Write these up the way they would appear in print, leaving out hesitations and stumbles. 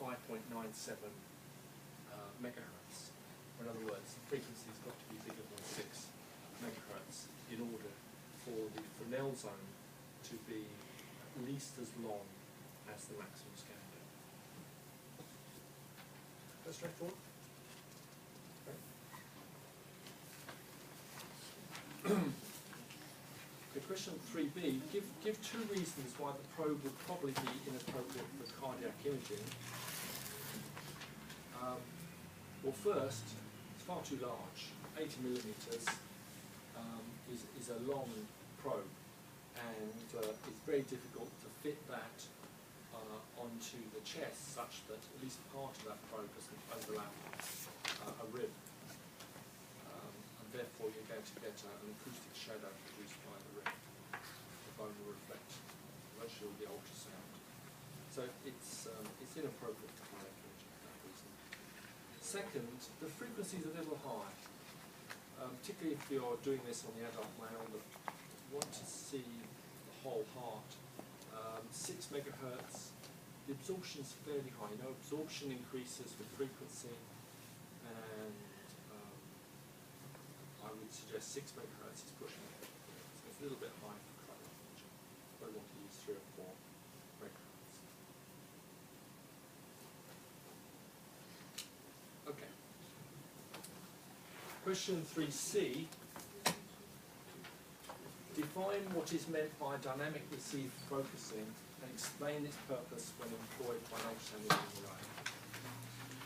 5.97 megahertz. In other words, the frequency's got to be bigger than 6 megahertz in order for the Fresnel zone to be at least as long as the maximum scan depth. That's straightforward. Okay, question 3b, give two reasons why the probe would probably be inappropriate for cardiac imaging. Well, first, it's far too large. 80 millimeters is a long probe, and it's very difficult to fit that onto the chest such that at least part of that probe doesn't overlap a rib. And therefore you're going to get an acoustic shadow produced by the rib. The bone will reflect virtually all the ultrasound. So it's inappropriate for cardiac imaging for that reason. Second, the frequency is a little high. Particularly if you're doing this on the adult male that want to see the whole heart. 6 megahertz, the absorption is fairly high. You know, absorption increases with frequency, and I would suggest 6 megahertz is pushing it. So it's a little bit high for cardiac imaging. Probably want to use 3 or 4 megahertz. Okay. Question 3c. Define what is meant by dynamic receive focusing and explain its purpose when employed by an ultrasound imaging array.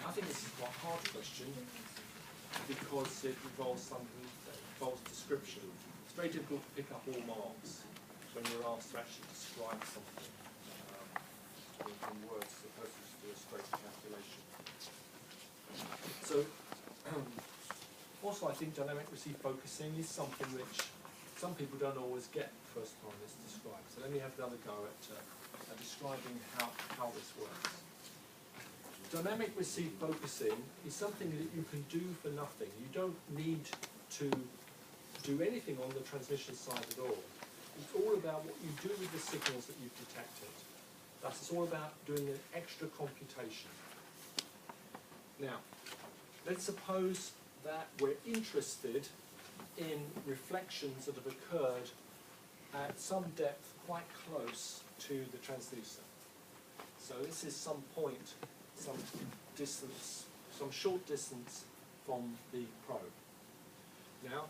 I think this is quite a hard question because it involves something that involves description. It's very difficult to pick up all marks when you're asked to actually describe something in words as opposed to just do a straight calculation. So, also I think dynamic receive focusing is something which some people don't always get the first time it's described. So let me have another go at describing how this works. Dynamic receive focusing is something that you can do for nothing. You don't need to do anything on the transmission side at all. It's all about what you do with the signals that you've detected. Thus, it's all about doing an extra computation. Now, let's suppose that we're interested in reflections that have occurred at some depth quite close to the transducer. So this is some point, some distance, some short distance from the probe. Now,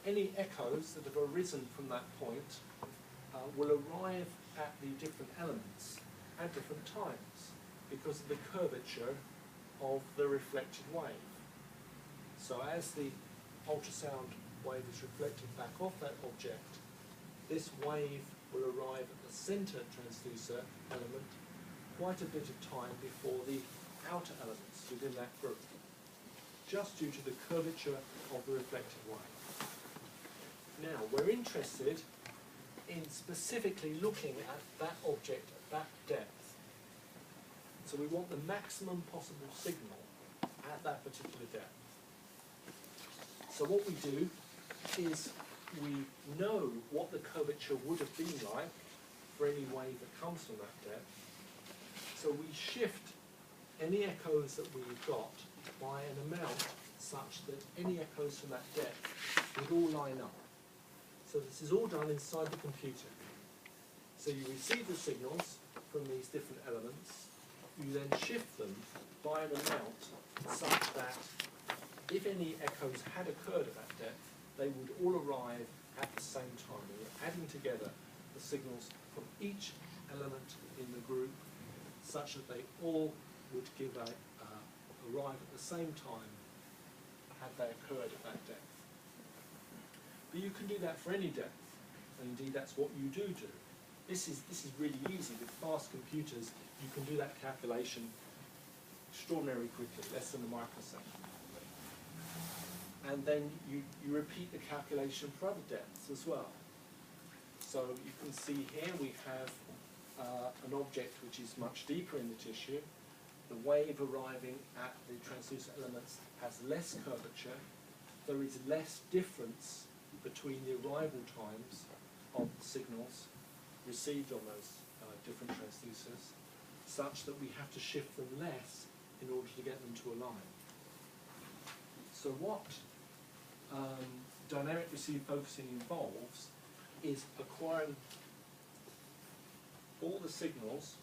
any echoes that have arisen from that point will arrive at the different elements at different times because of the curvature of the reflected wave. So as the ultrasound wave is reflected back off that object, this wave will arrive at the center transducer element quite a bit of time before the outer elements within that group, just due to the curvature of the reflected wave. Now, we're interested in specifically looking at that object at that depth. So we want the maximum possible signal at that particular depth. So what we do is we know what the curvature would have been like for any wave that comes from that depth. So we shift any echoes that we've got by an amount such that any echoes from that depth would all line up. So this is all done inside the computer. So you receive the signals from these different elements, you then shift them by an amount such that if any echoes had occurred at that depth, they would all arrive at the same time. And you're adding together the signals from each element in the group such that they all would arrive at the same time had they occurred at that depth. But you can do that for any depth, and indeed that's what you do. This is really easy. With fast computers, you can do that calculation extraordinarily quickly, less than a microsecond. And then you repeat the calculation for other depths as well. So you can see here we have an object which is much deeper in the tissue. The wave arriving at the transducer elements has less curvature. There is less difference between the arrival times of the signals received on those different transducers. such that we have to shift them less in order to get them to align. So what dynamic receive focusing involves is acquiring all the signals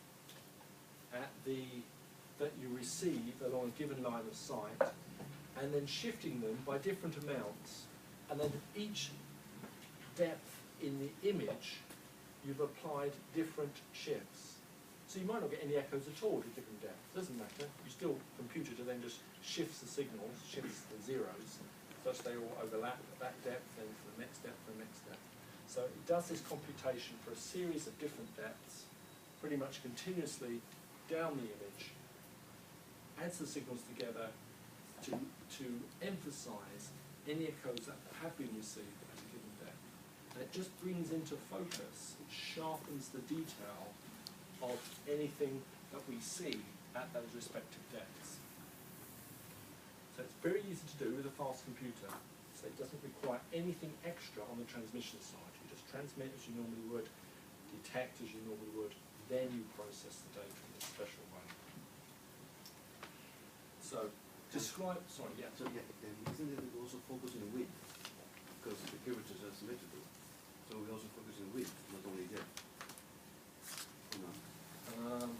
that you receive along a given line of sight, and then shifting them by different amounts, and then each depth in the image you've applied different shifts. So you might not get any echoes at all with different depths. Doesn't matter. You still computer to then just shifts the signals, shifts the zeros, such they all overlap at that depth, then for the next depth, the next depth. So it does this computation for a series of different depths, pretty much continuously down the image, adds the signals together to emphasize any echoes that have been received at a given depth. And it just brings into focus, it sharpens the detail of anything that we see at those respective depths. So it's very easy to do with a fast computer. So it doesn't require anything extra on the transmission side. You just transmit as you normally would, detect as you normally would, then you process the data in this special way. So describe, sorry, yeah. So yeah, isn't it also focusing width? Because the curvatures are symmetrical. So we also focus on width, not only depth. No. I'm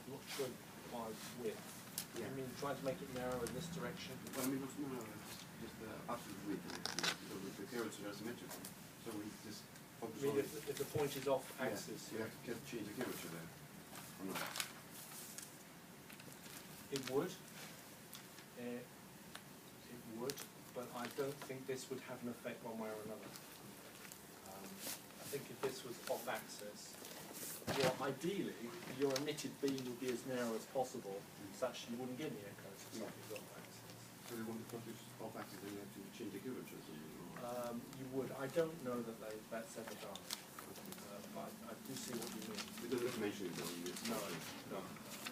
not sure why width. Yeah. You mean trying to make it narrow in this direction? Well, I mean, it's not just the absolute width, because the curvatures are symmetrical. So we just focus I mean, on if the point is off axis, you have to change the curvature there. Or not? it would. It would, but I don't think this would have an effect one way or another. I think if this was off axis, ideally, your emitted beam would be as narrow as possible, such you wouldn't get any echoes if something's off axis. So they want to focus off axis, then you have to change the curvature or something? You would. I don't know that that's ever done. But I do see what you mean. It doesn't mention it though. No.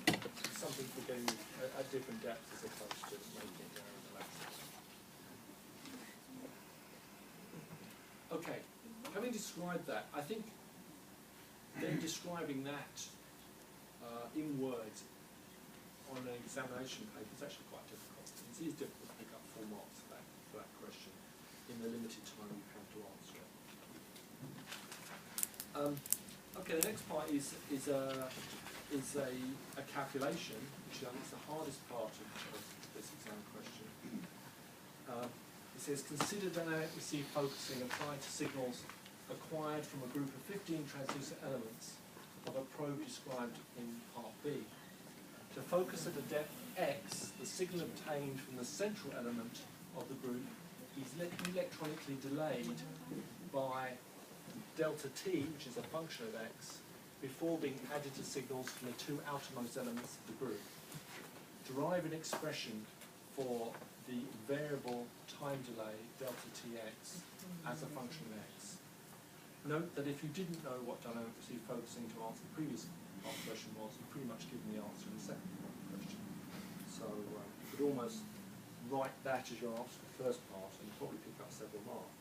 It's something for getting at different depths as opposed to making it narrow and axis. Okay. Having described that, I think then describing that in words on an examination paper is actually quite difficult. It is difficult to pick up full marks for that question in the limited time you have to answer it. Okay, the next part is a calculation, which I think is the hardest part of this exam question. It says, consider dynamic receive focusing applied to signals acquired from a group of 15 transducer elements of a probe described in part B. To focus at a depth x, the signal obtained from the central element of the group is electronically delayed by delta t, which is a function of x, before being added to signals from the two outermost elements of the group. Derive an expression for the variable time delay delta tx as a function of x. Note that if you didn't know what dynamic receive focusing to answer the previous question was, you've pretty much given the answer in the second question. So you could almost write that as your answer to the first part and you'd probably pick up several marks.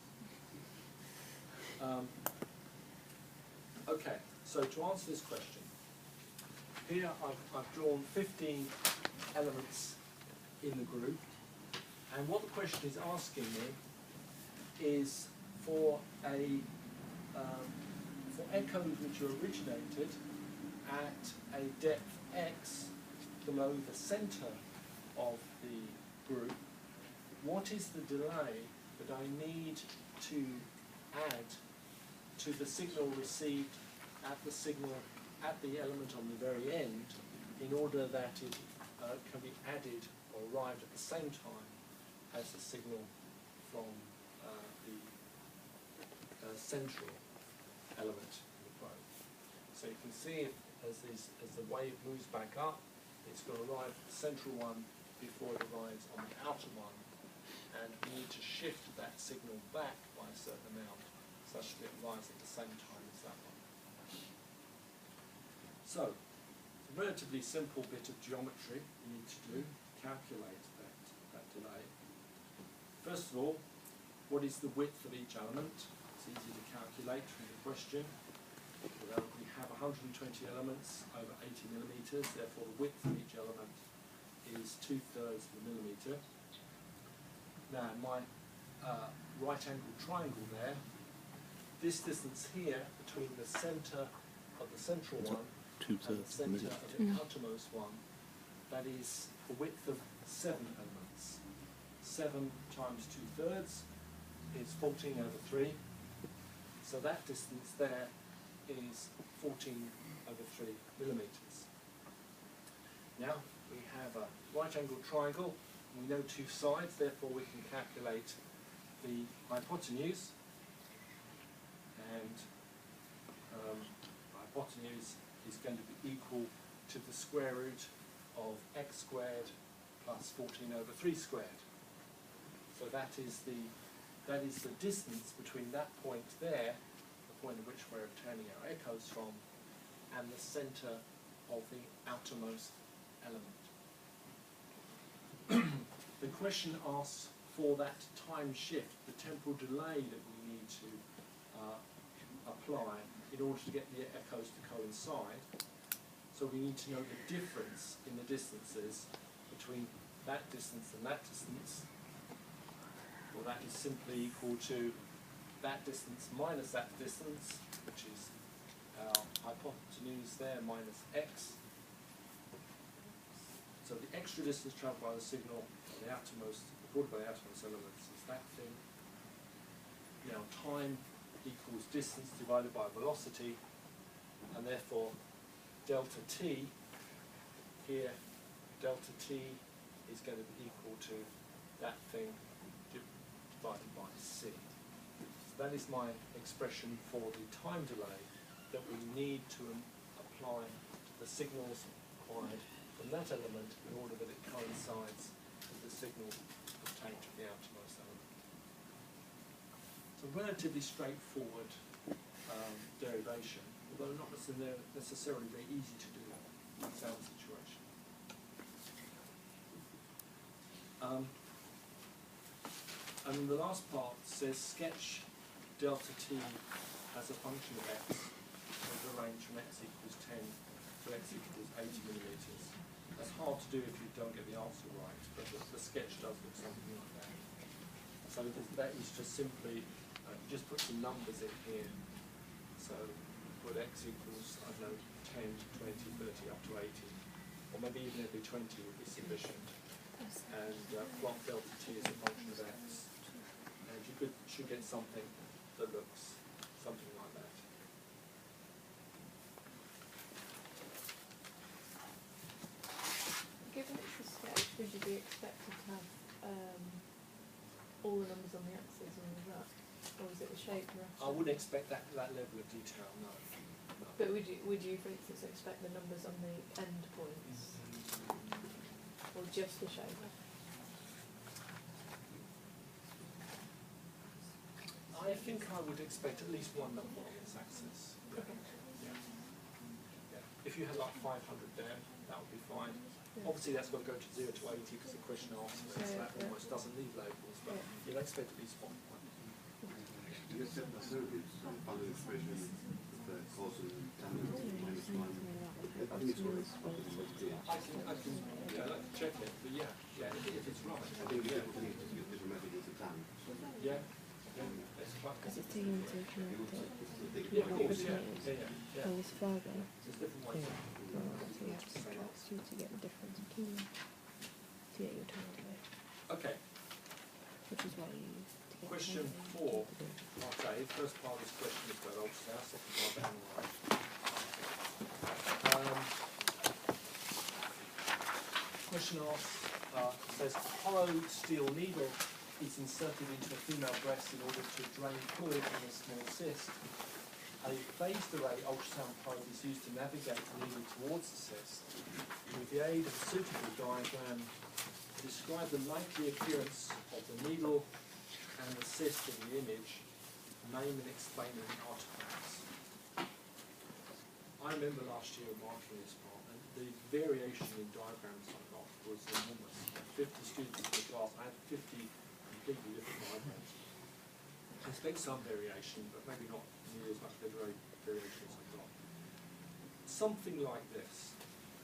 Okay, so to answer this question, here I've drawn 15 elements in the group, and what the question is asking me is for echoes which are originated at a depth x below the center of the group, what is the delay that I need to add to the signal received at the element on the very end in order that it can be added or arrived at the same time as the signal from the central element in the probe. So you can see as the wave moves back up, it's going to arrive at the central one before it arrives on the outer one, and we need to shift that signal back by a certain amount such that it arrives at the same time as that one. So, it's a relatively simple bit of geometry you need to do, calculate that delay. First of all, what is the width of each element? It's easy to calculate from the question. We have 120 elements over 80 millimetres, therefore the width of each element is 2/3 of a millimetre. Now my right angled triangle there, this distance here between the centre of the central one and the centre of the outermost one, that is a width of 7 elements. 7 times 2/3 is 14/3. So that distance there is 14/3 millimetres. Now we have a right angled triangle. We know 2 sides, therefore we can calculate the hypotenuse. And hypotenuse is going to be equal to the square root of x squared plus 14/3 squared. So that is the distance between that point there, the point at which we're obtaining our echoes from, and the centre of the outermost element. The question asks for that time shift, the temporal delay that we need to apply in order to get the echoes to coincide. So we need to know the difference in the distances between that distance and that distance. Well, that is simply equal to that distance minus that distance, which is our hypotenuse there minus x. So the extra distance travelled by the signal on the outermost, recorded by the outermost elements, is that thing. Now time equals distance divided by velocity, and therefore delta t, here delta t is going to be equal to that thing divided by c. So that is my expression for the time delay that we need to apply to the signals acquired from that element in order that it coincides with the signal obtained from the outermost element. It's a relatively straightforward derivation, although not necessarily very easy to do in the sound situation. And the last part says sketch delta t as a function of x with a range from x equals 10 to x equals 80 millimetres. That's hard to do if you don't get the answer right, but the sketch does look something like that. So that is just simply, just put some numbers in here. So put x equals, I don't know, 10, 20, 30, up to 80. Or maybe even every 20 would be sufficient. And plot delta t as a function of x. And you should get something that looks something like that. Given it's a sketch, would you be expected to have all the numbers on the axes and all that? Or is it the shape you're after? I wouldn't expect that level of detail, no. But would you, for instance, expect the numbers on the end points? Or just the shape? I think I would expect at least one number on this axis. Yeah. Okay. Yeah. Yeah. If you had like 500 there, that would be fine. Yeah. Obviously that's got to go to 0 to 80 because the question asks for it, so that almost doesn't need labels, but you'll expect at least one. You accept the circuit found an expression with cos and tan minus 1. I think it's correct. I can check it, but yeah, if it's right. I think the different thing is to get dramatic with the tan. Yeah, that's quite. Because it's taking into account that Yeah, of course, what yeah. goes further. There's different ways. So you have to subtract 2 to get the difference between them, to get your time delay. Okay, Which is why you use to get question time delay, 4. you have to do it. Okay, first part of this question is about ultrasound, second part about MRI. Question asks, says hollow steel needle is inserted into a female breast in order to drain fluid from a small cyst. A phased array ultrasound probe is used to navigate the needle towards the cyst. With the aid of a suitable diagram, describe the likely appearance of the needle and the cyst in the image. Name and explain the artifacts. I remember last year marking this part, and the variation in diagrams I got was enormous. 50 students in the class, I had 50 completely different diagrams. I expect some variation, but maybe not nearly as much variation as I got. something like this.